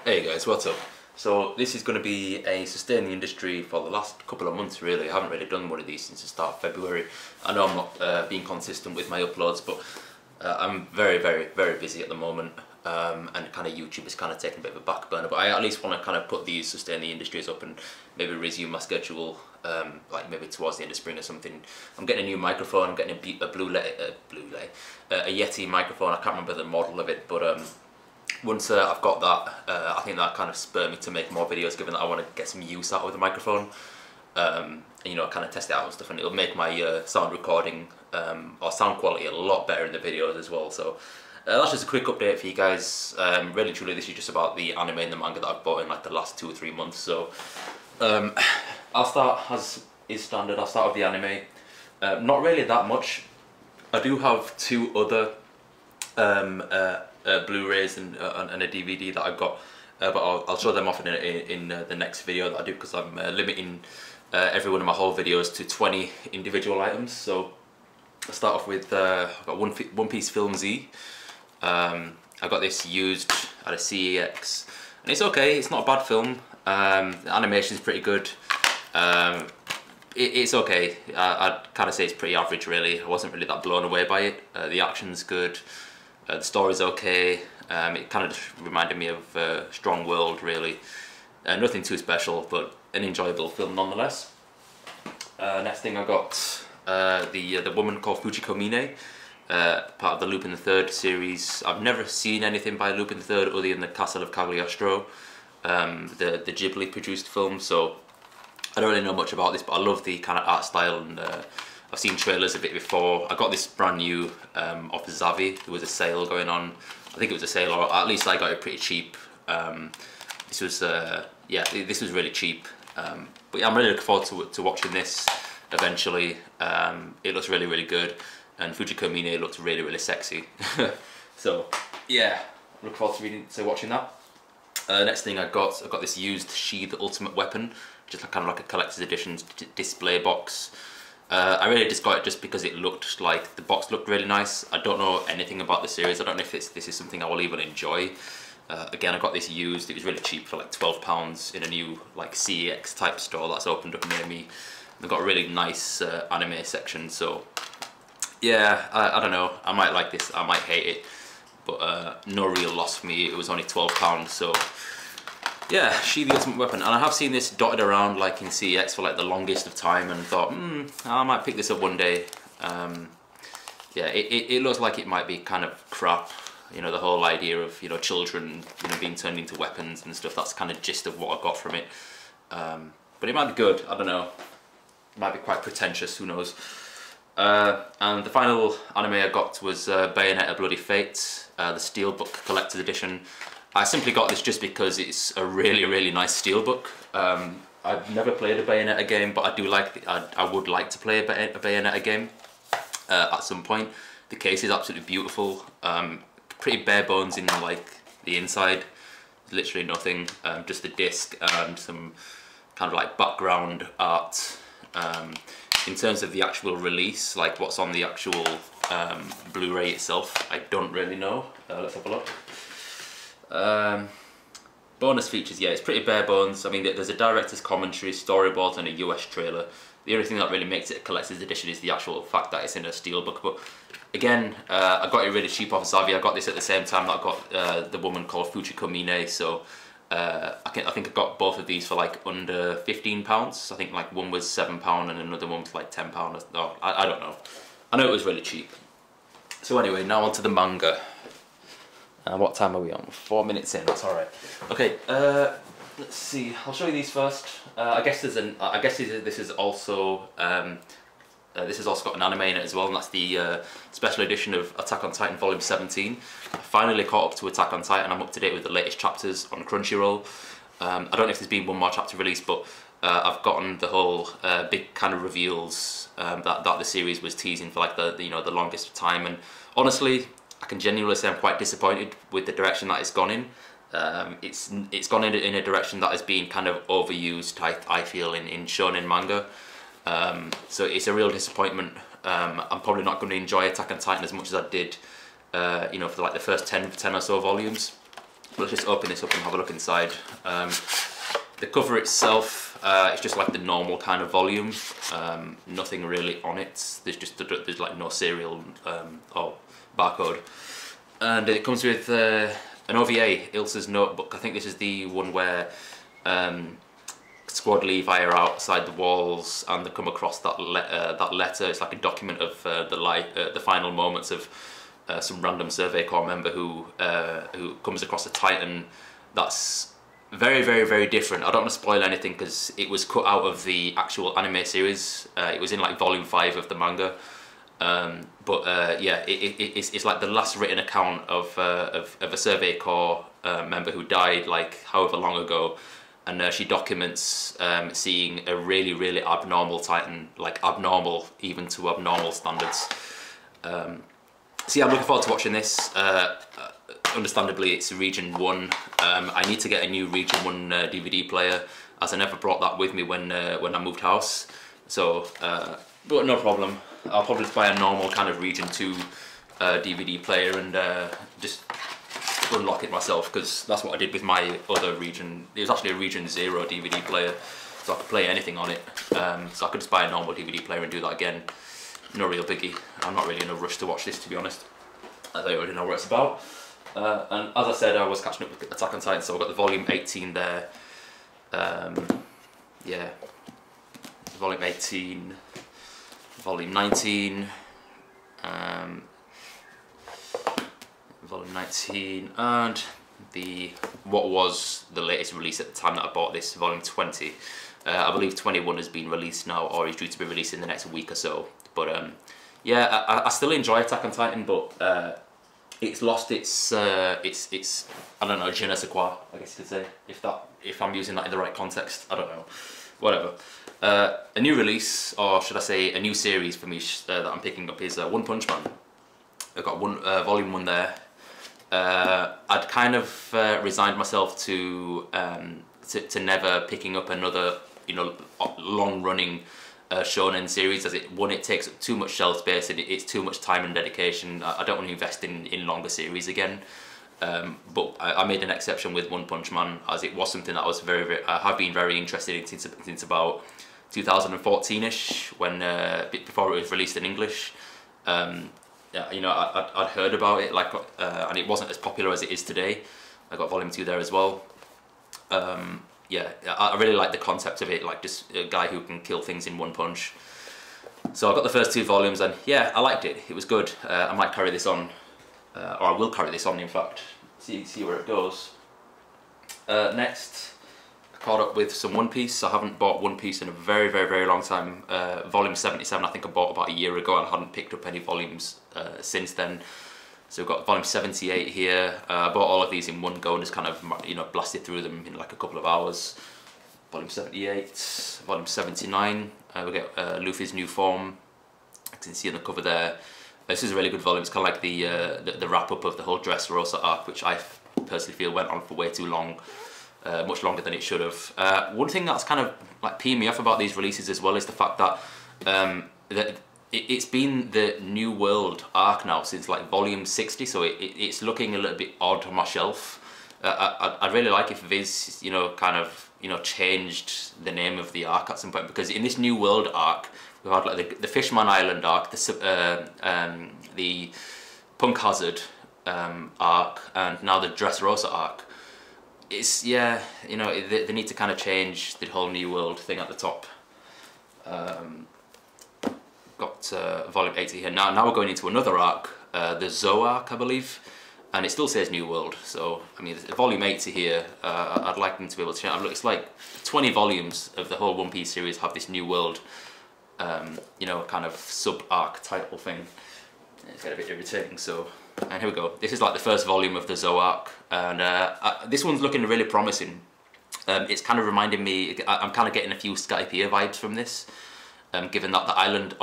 Hey guys, what's up? So this is going to be a sustain the industry for the last couple of months really. I haven't really done one of these since the start of February. I know I'm not being consistent with my uploads, but I'm very busy at the moment, and kind of YouTube is kind of taking a bit of a back burner, but I at least want to kind of put these sustain the industries up and maybe resume my schedule, like maybe towards the end of spring or something. I'm getting a new microphone. I'm getting a a Yeti microphone. I can't remember the model of it, but once I've got that, I think that kind of spurred me to make more videos, given that I want to get some use out of the microphone, and you know, kind of test it out and stuff, and it'll make my sound recording or sound quality a lot better in the videos as well. So that's just a quick update for you guys. Really truly, this is just about the anime and the manga that I've bought in like the last 2 or 3 months. So I'll start, as is standard, I'll start with the anime. Not really that much. I do have 2 other Blu-rays and a DVD that I've got, but I'll show them off in the next video that I do, because I'm limiting every one of my haul videos to 20 individual items. So I'll start off with I've got One Piece Film Z. I got this used at a CEX, and it's okay. It's not a bad film. The animation is pretty good. It's okay. I'd kind of say it's pretty average really. I wasn't really that blown away by it. The action's good. The story's okay. It kind of just reminded me of Strong World really. Nothing too special, but an enjoyable film nonetheless. Next thing I got the woman called Fujiko Mine, part of the Lupin the Third series. I've never seen anything by Lupin the Third other than the Castle of Cagliostro, the Ghibli produced film, so I don't really know much about this, but I love the kind of art style, and I've seen trailers of it before. I got this brand new off Zavi. There was a sale going on. I think it was a sale, or at least I got it pretty cheap. This was yeah, this was really cheap. But yeah, I'm really looking forward to watching this eventually. It looks really good, and Fujiko Mine looks really sexy. So yeah, I look forward to watching that. Next thing I got this used She the Ultimate Weapon, just kind of like a collector's edition display box. I really just got it just because it looked like the box looked really nice. I don't know anything about the series. I don't know if this is something I will even enjoy. Again, I got this used. It was really cheap for like £12 in a new like CEX type store that's opened up near me. They've got a really nice anime section. So yeah, I don't know. I might like this. I might hate it, but no real loss for me. It was only £12, so. Yeah, She the Ultimate Weapon, and I have seen this dotted around like in CEX for like the longest of time, and thought, I might pick this up one day. Yeah, it looks like it might be kind of crap. You know, the whole idea of, you know, children, you know, being turned into weapons and stuff. That's kind of gist of what I got from it. But it might be good. I don't know. It might be quite pretentious. Who knows? And the final anime I got was Bayonetta Bloody Fate, the Steelbook Collector's Edition. I simply got this just because it's a really nice steelbook. I've never played a Bayonetta game, but I do like. I would like to play a Bayonetta game at some point. The case is absolutely beautiful. Pretty bare bones in like the inside. Literally nothing. Just the disc and some kind of like background art. In terms of the actual release, like what's on the actual Blu-ray itself, I don't really know. Let's have a look. Bonus features, yeah, it's pretty bare bones. I mean, there's a director's commentary, storyboards, and a US trailer. The only thing that really makes it a collector's edition is the actual fact that it's in a steelbook. But again, I got it really cheap off Zavi. I got this at the same time that I got the woman called Fujiko Mine. So I think I got both of these for like under £15. I think like one was £7 and another one was like £10. No, I don't know. I know it was really cheap. So anyway, now on to the manga. What time are we on? 4 minutes in. That's all right. Okay. Let's see. I'll show you these first. I guess this is also got an anime in it as well, and that's the special edition of Attack on Titan Volume 17. I finally caught up to Attack on Titan. I'm up to date with the latest chapters on Crunchyroll. I don't know if there's been one more chapter released, but I've gotten the whole big kind of reveals that the series was teasing for like the longest time, and honestly, I can genuinely say I'm quite disappointed with the direction that it's gone in. It's gone in a direction that has been kind of overused, I feel, in shonen manga. So it's a real disappointment. I'm probably not going to enjoy Attack on Titan as much as I did, you know, for like the first 10 or so volumes. let's just open this up and have a look inside. The cover itself, it's just like the normal kind of volume. Nothing really on it. There's like no serial or barcode, and it comes with an OVA, Ilsa's Notebook. I think this is the one where Squad Levi are outside the walls and they come across that letter. It's like a document of the final moments of some random Survey Corps member who comes across a Titan that's very, very, very different. I don't want to spoil anything because it was cut out of the actual anime series. It was in like volume 5 of the manga. Yeah, it's like the last written account of a Survey Corps member who died like however long ago, and she documents seeing a really, really abnormal Titan, like abnormal even to abnormal standards. So yeah, I'm looking forward to watching this. Understandably, it's Region 1. I need to get a new Region 1 DVD player, as I never brought that with me when I moved house. So, but no problem. I'll probably just buy a normal kind of Region 2 DVD player and just unlock it myself, because that's what I did with my other Region. It was actually a Region 0 DVD player, so I could play anything on it. So I could just buy a normal DVD player and do that again. No real biggie. I'm not really in a rush to watch this, to be honest. I already know what it's about. And as I said, I was catching up with Attack on Titan, so I've got the volume 18 there. Yeah, volume 18, volume 19, volume 19, and what was the latest release at the time that I bought this, volume 20. I believe 21 has been released now, or is due to be released in the next week or so. But yeah, I still enjoy Attack on Titan, but it's lost its I don't know, je ne sais quoi, I guess you could say, if I'm using that in the right context. I don't know, whatever. A new release, or should I say a new series for me that I'm picking up is One Punch Man. I've got volume 1 there. I'd kind of resigned myself to never picking up another, you know, long-running shonen series, as it takes up too much shelf space and it's too much time and dedication. I don't want to invest in longer series again. But I made an exception with One Punch Man, as it was something that I was I have been very interested in since about 2014ish, when before it was released in English. Yeah, you know, I'd heard about it, like, and it wasn't as popular as it is today. I got volume 2 there as well. Yeah, I really like the concept of it, like just a guy who can kill things in one punch. So I got the first 2 volumes, and yeah, I liked it. It was good. I might carry this on, or I will carry this on, in fact. See where it goes. Next, I caught up with some One Piece. I haven't bought One Piece in a very, very, very long time. Volume 77, I think I bought about a year ago, and I hadn't picked up any volumes since then. So we've got volume 78 here. I bought all of these in one go and just kind of, you know, blasted through them in like a couple of hours. Volume 78, volume 79. We get Luffy's new form. You can see on the cover there. This is a really good volume. It's kind of like the wrap up of the whole Dressrosa arc, which I personally feel went on for way too long, much longer than it should have. One thing that's kind of like peeing me off about these releases as well is the fact that it's been the New World arc now since like volume 60, so it's looking a little bit odd on my shelf. I'd really like if Viz, you know, kind of, you know, changed the name of the arc at some point, because in this New World arc we've had like the Fishman Island arc, the Punk Hazard arc, and now the Dressrosa arc. It's, yeah, you know, they need to kind of change the whole New World thing at the top. Got volume 80 here. Now we're going into another arc, the Zoe arc, I believe, and it still says New World. So I mean, volume 80 here. I'd like them to be able to change. Look, it's like 20 volumes of the whole One Piece series have this New World, you know, kind of sub arc title thing. It's getting a bit irritating. So, and here we go. This is like the first volume of the Zoe arc, and this one's looking really promising. It's kind of reminding me. I'm kind of getting a few Skypiea vibes from this. Given that the island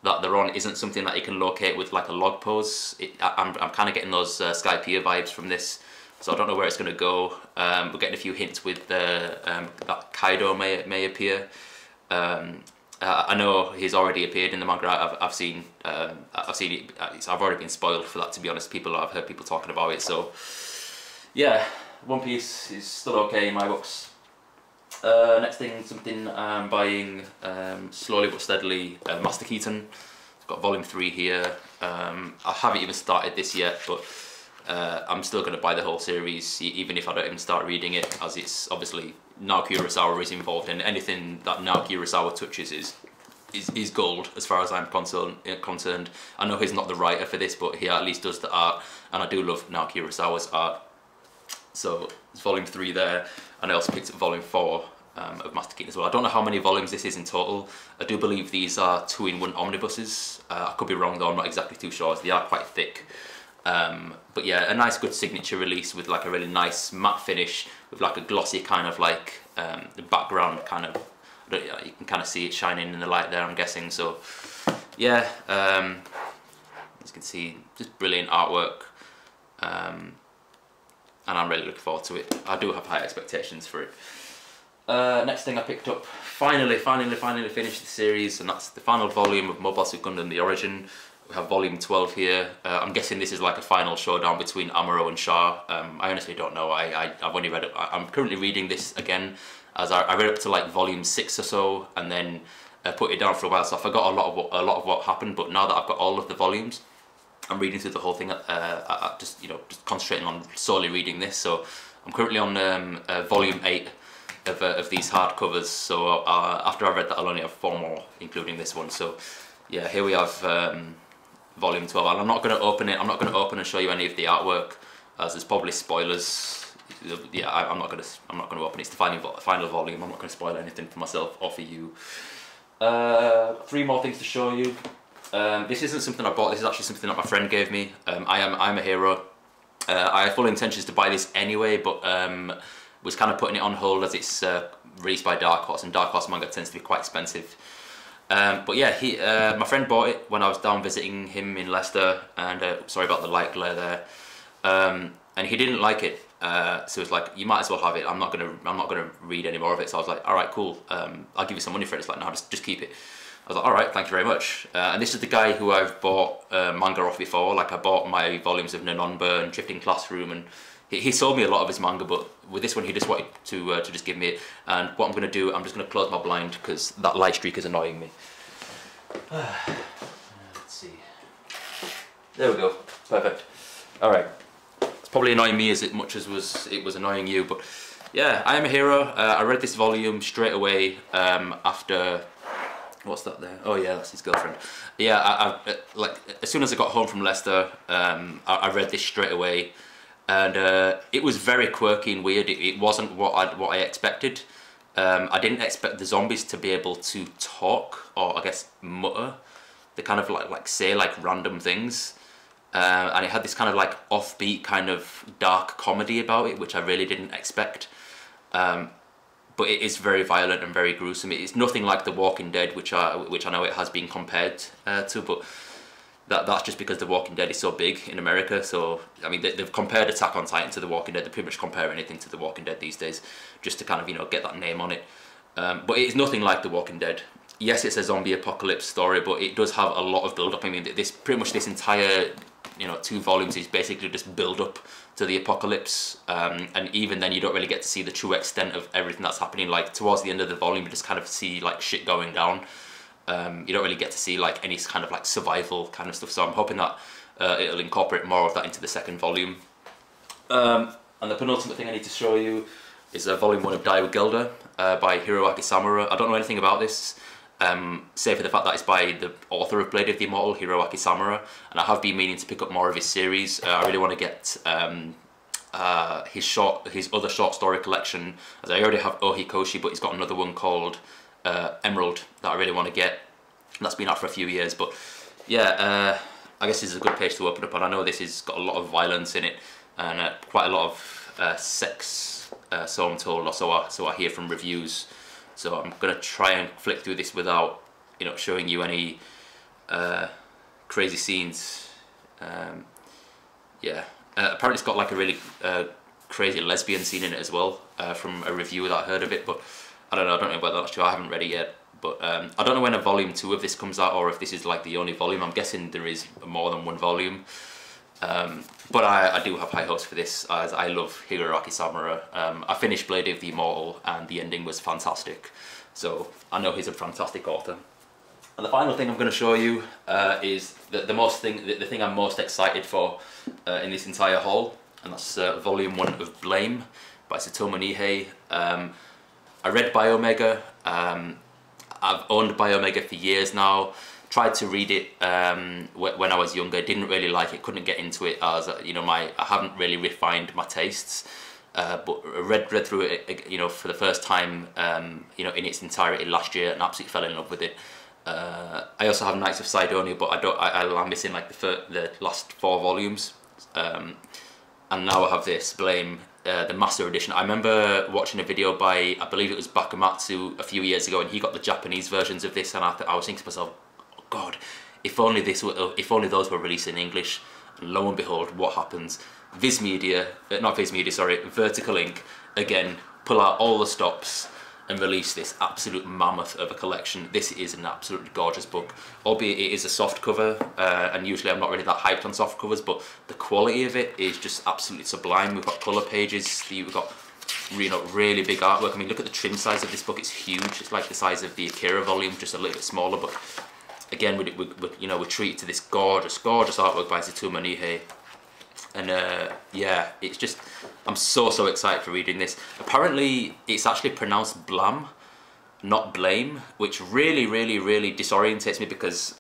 that they're on isn't something that you can locate with like a log pose. I'm kind of getting those Skypiea vibes from this, so I don't know where it's going to go. We're getting a few hints with that Kaido may appear. I know he's already appeared in the manga. I've seen it. I've already been spoiled for that, to be honest. I've heard people talking about it, so yeah, One Piece is still okay in my books. Next thing, something I'm buying slowly but steadily, Master Keaton. It's got volume 3 here. I haven't even started this yet, but I'm still going to buy the whole series, even if I don't even start reading it, as it's obviously Naoki Urasawa is involved, and anything that Naoki Urasawa touches is gold as far as I'm concerned. I know he's not the writer for this, but he at least does the art, and I do love Naoki Urasawa's art. So it's volume 3 there, and I also picked up volume 4 of Master Keaton as well. I don't know how many volumes this is in total. I do believe these are 2-in-1 omnibuses. I could be wrong though, I'm not exactly too sure, as they are quite thick. But yeah, a nice good signature release with like a really nice matte finish with like a glossy kind of like the background kind of, you can kind of see it shining in the light there, I'm guessing. So yeah, as you can see, just brilliant artwork, and I'm really looking forward to it. I do have high expectations for it. Next thing I picked up, finally finished the series, and that's the final volume of Mobile Suit Gundam The Origin. We have volume 12 here. I'm guessing this is like a final showdown between Amuro and Char. I honestly don't know. I've only read it. I'm currently reading this again, as I read up to like volume 6 or so, and then put it down for a while. So I forgot a lot of what happened. But now that I've got all of the volumes, I'm reading through the whole thing. Just concentrating on solely reading this. So I'm currently on volume 8 of these hardcovers. So after I read that, I'll only have 4 more, including this one. So yeah, here we have. Volume 12, and I'm not going to open it. I'm not going to open and show you any of the artwork, as there's probably spoilers. Yeah, I'm not going to open it. It's the final volume. I'm not going to spoil anything for myself or for you. 3 more things to show you. This isn't something I bought. This is actually something that my friend gave me. I'm a Hero. I had full intentions to buy this anyway, but was kind of putting it on hold as it's released by Dark Horse, and Dark Horse manga tends to be quite expensive. But yeah, my friend bought it when I was down visiting him in Leicester, and sorry about the light glare there. And he didn't like it, so it's like, you might as well have it. I'm not gonna read any more of it. So I was like, all right, cool. I'll give you some money for it. It's like, no, just keep it. I was like, all right, thank you very much. And this is the guy who I've bought manga off before. Like I bought my volumes of Nanonba and Drifting Classroom, and he sold me a lot of his manga, but with this one he just wanted to just give me it. And what I'm going to do, I'm just going to close my blind because that light streak is annoying me. Let's see. There we go. Perfect. All right. It's probably annoying me as much as it was annoying you, but yeah, I Am a Hero. I read this volume straight away after. What's that there? Oh yeah, that's his girlfriend. Yeah, I like as soon as I got home from Leicester, I read this straight away. And it was very quirky and weird. It wasn't what I expected. I didn't expect the zombies to be able to talk, or I guess mutter. They kind of like say like random things. And it had this kind of like offbeat kind of dark comedy about it, which I really didn't expect. But it is very violent and very gruesome. It's nothing like The Walking Dead, which I know it has been compared to, but that's just because The Walking Dead is so big in America. So I mean, they've compared Attack on Titan to The Walking Dead. They pretty much compare anything to The Walking Dead these days, just to kind of get that name on it. But it is nothing like The Walking Dead. Yes, it's a zombie apocalypse story, but it does have a lot of build up. I mean, pretty much this entire 2 volumes is basically just build up to the apocalypse, and even then you don't really get to see the true extent of everything that's happening. Like towards the end of the volume, you just kind of see like shit going down. You don't really get to see like any kind of like survival kind of stuff. So I'm hoping that it'll incorporate more of that into the 2nd volume. And the penultimate thing I need to show you is volume 1 of Die with Gilda by Hiroaki Samura. I don't know anything about this, save for the fact that it's by the author of Blade of the Immortal, Hiroaki Samura, and I have been meaning to pick up more of his series. I really want to get his other short story collection, as I already have Ohikoshi, but he's got another one called Emerald that I really want to get. That's been out for a few years, but yeah, I guess this is a good page to open up, and I know this has got a lot of violence in it, and quite a lot of sex, so I'm told, or so I hear from reviews. So I'm going to try and flick through this without, showing you any crazy scenes. Yeah, apparently it's got like a really crazy lesbian scene in it as well, from a reviewer that I heard of it, but I don't know whether that's true. I haven't read it yet. But I don't know when a volume 2 of this comes out, or if this is like the only volume. I'm guessing there is more than 1 volume. But I do have high hopes for this, as I love Higaraki Samura. I finished Blade of the Immortal and the ending was fantastic, so I know he's a fantastic author. And the final thing I'm going to show you is the thing I'm most excited for in this entire haul, and that's Volume 1 of Blame by Satomu Nihei. I read Biomega. I've owned Biomega for years now. Tried to read it when I was younger. Didn't really like it. Couldn't get into it, as you know, I haven't really refined my tastes. But read through it, you know, for the first time, you know, in its entirety last year, and absolutely fell in love with it. I also have Knights of Sidonia, but I'm missing like the last 4 volumes. And now I have this Blame, the Master Edition. I remember watching a video by, I believe it was Bakamatsu a few years ago, and he got the Japanese versions of this, and I was thinking to myself, oh God, if only those were released in English. And lo and behold, what happens? Vertical Ink again pull out all the stops and release this absolute mammoth of a collection. This is an absolutely gorgeous book, albeit it is a soft cover, and usually I'm not really that hyped on soft covers, but the quality of it is just absolutely sublime. We've got colour pages, we've got, you know, really big artwork. I mean, look at the trim size of this book, it's huge. It's like the size of the Akira volume, just a little bit smaller, but again, we're treated to this gorgeous, gorgeous artwork by Satomu Nihei. And yeah, it's just, I'm so excited for reading this. Apparently it's actually pronounced Blam, not Blame, which really disorientates me, because